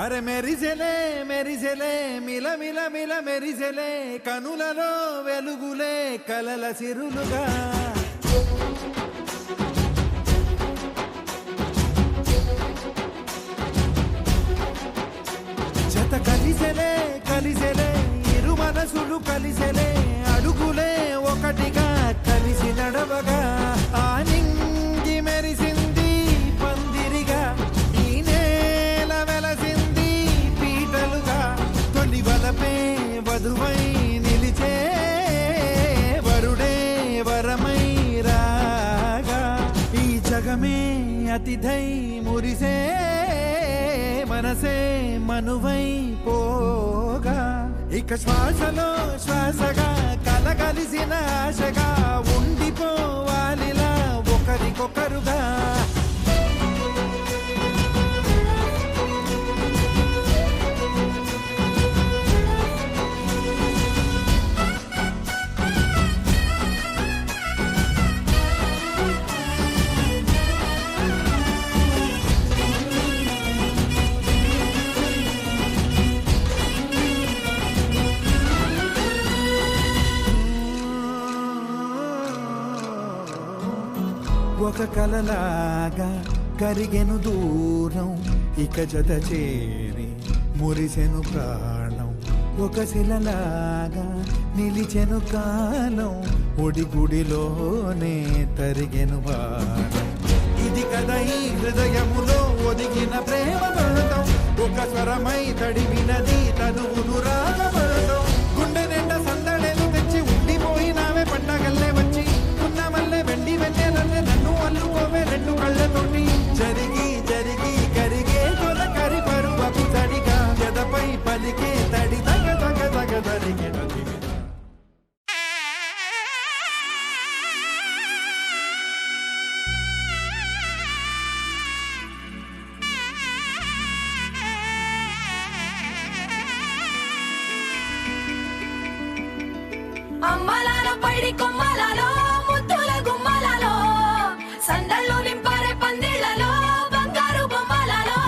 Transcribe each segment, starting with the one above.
అరే మెరిసెలే మెరిసెలే మిల మిల మిల మెరిసెలే కనులలో వెలుగులే కలల సిరులుగా జత కలిసెలే కలిసెలే ఇరు మనసులు కలిసెలే అడుగులే ఒకటిగా కలిసి నడవగా ఆ నింగి మెరిసింది పందిరిగా ఈ నేల వెలసింది పీటలుగా తొలి వలపే వధువై నిలిచే వరుడే వరమై రాగా ఈ జగమే అతిథై మురిసే మనసే మనువై పోగా ఇక శ్వాసలో శ్వాసగా కలగలిసిన ఆశగా ఉండిపోవాలిలా ఒకరికొకరుగా ఒక కలలాగా కరిగెను దూరం ఇక జత చేరి మురిసెను ప్రాణం ఒక శిలలాగా నిలిచెను కాలం ఒడిగుడిలోనే తరిగెను వారం ఇది కదా ఈ హృదయములో ఒదిగిన ప్రేమ పడతాం ఒక స్వరమై తడివినది తనువును రాగపడతాం గుండె నిండా సందడేలు తెచ్చి ఉండిపోయినావే పండగల్లే వచ్చి ఉన్న మల్లె వెండి వెన్నెలల్లే నన్ను అల్లుకోవే రెండు కళ్ళతోటి జరిగి జరిగి కరిగే తొలకరి పరువపు తడిగా ఎదపై పలికే తడి తగ తగ తగ తరిగే అమ్మలాలో పైడి కొమ్మలలో ముద్దుల గుమ్మలలో సందళ్ళు నింపారే పందిళ్లలో బంగారు బొమ్మలలో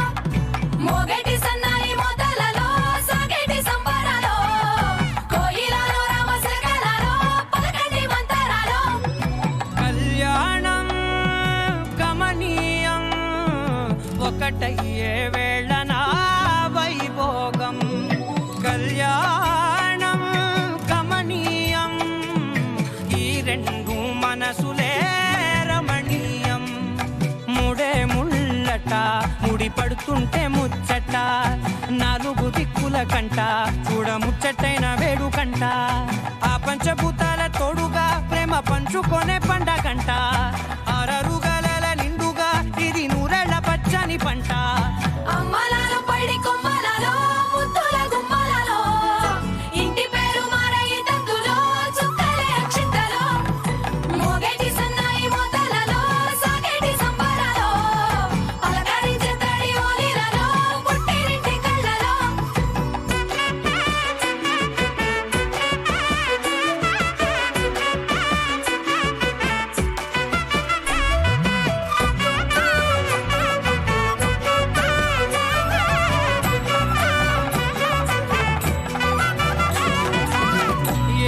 మోగేటి సన్నాయి మోతలలో సాగేటి సంబరాలో కోయిలలో రామశకలలో పలకండి మంతరాలో కళ్యాణం గమనీయం ఒకటయ్యే వేళన వైభోగం కళ్యాణం గమనీయం ఈ రెండు మనసులే రమణీయం ముడే ముళ్ళట ముడి పడుతుంటే ముచ్చట నాలుగు దిక్కుల కంట చూడ ముచ్చటైన వేడుకంట ఆ పంచభూతాల తోడుగా ప్రేమ పంచుకొనే పండగంట ఆరరుగల నిండుగా ఇది నూరెళ్ళ పచ్చని పంట అమ్మలాలో పైడి కొమ్మలలో ముద్దుల గుమ్మలలో ఇంటి పేరు మారయి తందులో చుక్కలే అక్షింతలో మోగేటి సన్నాయి మోతలలో సాగేటి సంబరాలో పలకరించే తడి ఓలిలలో పుట్టినింటి కళ్ళలో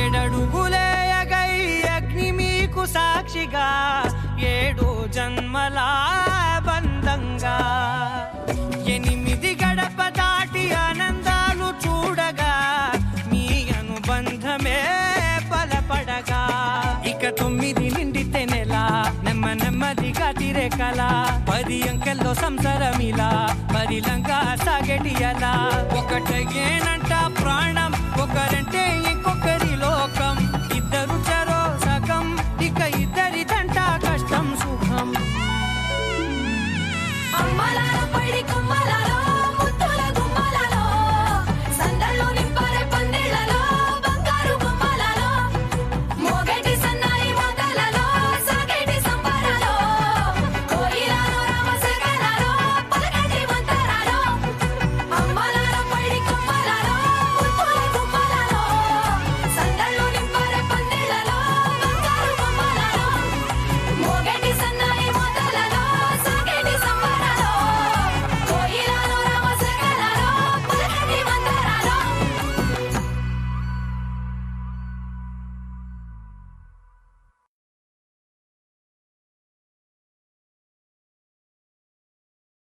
ఏడడుగులే ఎగై అగ్ని మీకు సాక్షిగా ఏడు జన్మల బంధంగా ఎనిమిది గడప దాటి ఆనందాలు చూడగా మీ అనుబంధమే బలపడగా ఇక 9 నిండితే నెల నెమ్మదిగా తిరే కల 10 అంకెల్లో సంసారమిలా పరిలంగా సాగటి అలా ఒకటేనంట ప్రాణం ఒకరంటే ఇంకొకరు